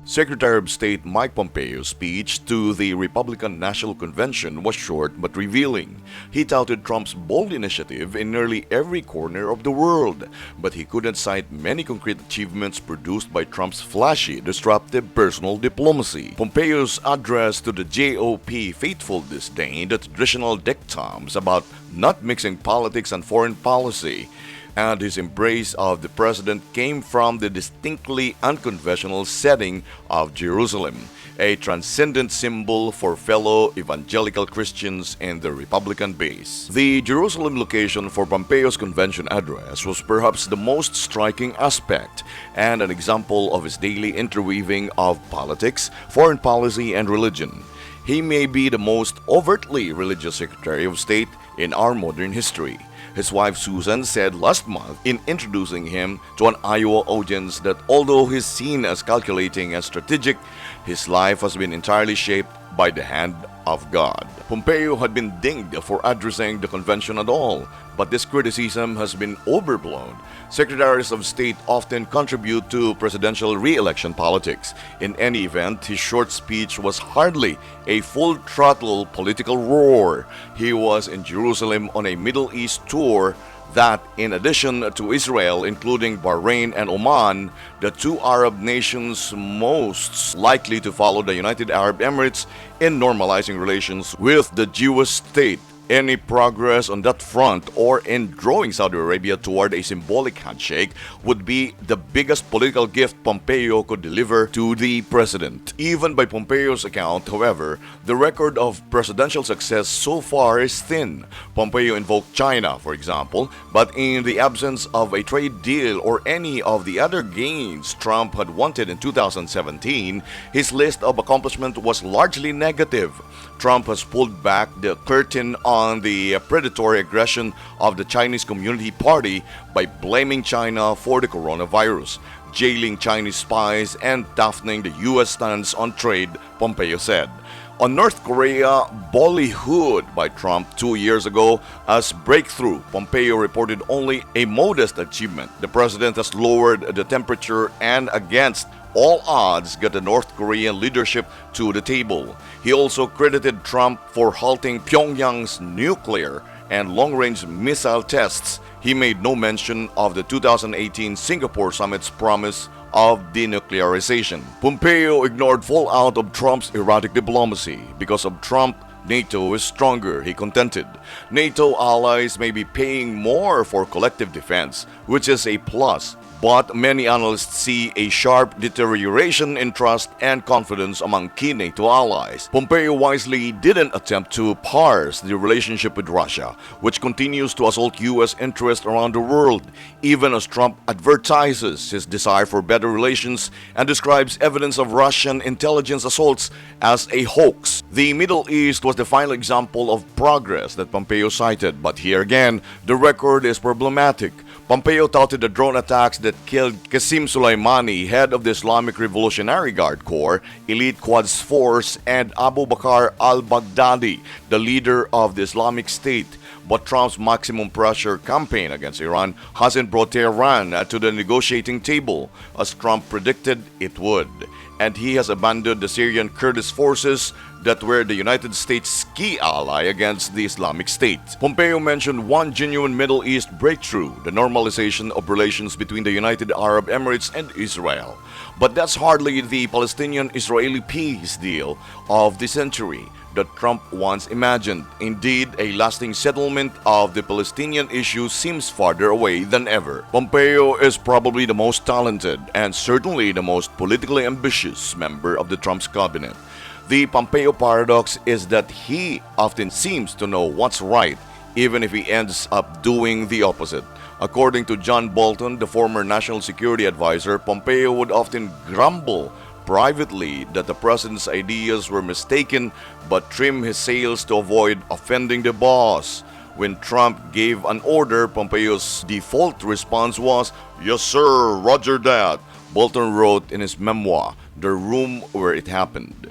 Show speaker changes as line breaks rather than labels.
Secretary of State Mike Pompeo's speech to the Republican National Convention was short but revealing. He touted Trump's bold initiative in nearly every corner of the world, but he couldn't cite many concrete achievements produced by Trump's flashy, disruptive personal diplomacy. Pompeo's address to the GOP faithful disdained the traditional dictums about not mixing politics and foreign policy, and his embrace of the president came from the distinctly unconventional setting of Jerusalem, a transcendent symbol for fellow evangelical Christians in the Republican base. The Jerusalem location for Pompeo's convention address was perhaps the most striking aspect and an example of his daily interweaving of politics, foreign policy, and religion. He may be the most overtly religious Secretary of State in our modern history. His wife Susan said last month in introducing him to an Iowa audience that although he's seen as calculating and strategic, his life has been entirely shaped by the hand of God. Pompeo had been dinged for addressing the convention at all, but this criticism has been overblown. Secretaries of State often contribute to presidential re-election politics. In any event, his short speech was hardly a full-throttle political roar. He was in Jerusalem on a Middle East tour that, in addition to Israel, including Bahrain and Oman, the two Arab nations most likely to follow the United Arab Emirates in normalizing relations with the Jewish state. Any progress on that front or in drawing Saudi Arabia toward a symbolic handshake would be the biggest political gift Pompeo could deliver to the president. Even by Pompeo's account, however, the record of presidential success so far is thin. Pompeo invoked China, for example, but in the absence of a trade deal or any of the other gains Trump had wanted in 2017, his list of accomplishments was largely negative. Trump has pulled back the curtain on the predatory aggression of the Chinese Communist Party by blaming China for the coronavirus, jailing Chinese spies, and toughening the U.S. stance on trade, Pompeo said. On North Korea, ballyhooed by Trump 2 years ago as breakthrough, Pompeo reported only a modest achievement. The president has lowered the temperature and against all odds got the North Korean leadership to the table. He also credited Trump for halting Pyongyang's nuclear and long-range missile tests. He made no mention of the 2018 Singapore summit's promise of denuclearization. Pompeo ignored fallout of Trump's erratic diplomacy. Because of Trump, NATO is stronger, he contended. NATO allies may be paying more for collective defense, which is a plus, but many analysts see a sharp deterioration in trust and confidence among key NATO allies. Pompeo wisely didn't attempt to parse the relationship with Russia, which continues to assault U.S. interests around the world, even as Trump advertises his desire for better relations and describes evidence of Russian intelligence assaults as a hoax. The Middle East was the final example of progress that Pompeo cited, but here again, the record is problematic. Pompeo touted the drone attacks that killed Qasem Soleimani, head of the Islamic Revolutionary Guard Corps, elite Quds Force, and Abu Bakr al-Baghdadi, the leader of the Islamic State. But Trump's maximum pressure campaign against Iran hasn't brought Tehran to the negotiating table, as Trump predicted it would. And he has abandoned the Syrian Kurdish forces that were the United States' key ally against the Islamic State. Pompeo mentioned one genuine Middle East breakthrough, the normalization of relations between the United Arab Emirates and Israel. But that's hardly the Palestinian-Israeli peace deal of the century that Trump once imagined. Indeed, a lasting settlement of the Palestinian issue seems farther away than ever. Pompeo is probably the most talented and certainly the most politically ambitious member of the Trump's cabinet. The Pompeo paradox is that he often seems to know what's right, even if he ends up doing the opposite. According to John Bolton, the former national security advisor, Pompeo would often grumble privately that the president's ideas were mistaken but trim his sails to avoid offending the boss. When Trump gave an order, Pompeo's default response was, "Yes sir, roger that," Bolton wrote in his memoir, The Room Where It Happened.